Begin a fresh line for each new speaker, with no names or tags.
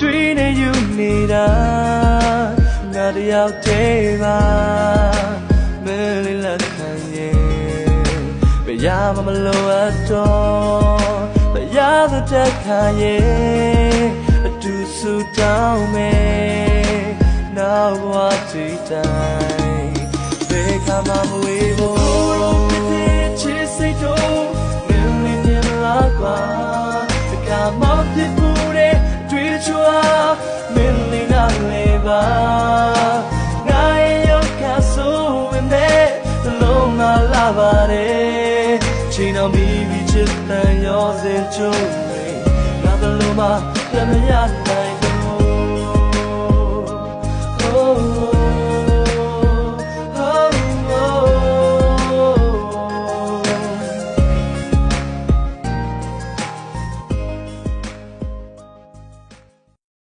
တွေ့နေယူနေတာငါတယောက်တည်းပါမင်းလေးလက်ခံရင်ဘယ်ရမှမလိုအပ်တော့ဘယ်ရသတဲ့ခါရဲ့အတူဆူတောင်းမယ်နောက်ဘဝထိတိုင်းဘယ်ခါမှမဝေးဖို့ချစ်စိတ်တို့မင်းလေးမြင်လာကွာတခါမှပြစ်ဖို့တဲ့တွေ့ချွာမင်းလေးနားလေပါငါရဲ့ရောက်ခါဆိုဝင်တဲ့လုံးမလာပါတယ်ချိန်တော်မီပြီးချစ်တဲ့ရောစင်ချုံငါဘလို့မှပြမရ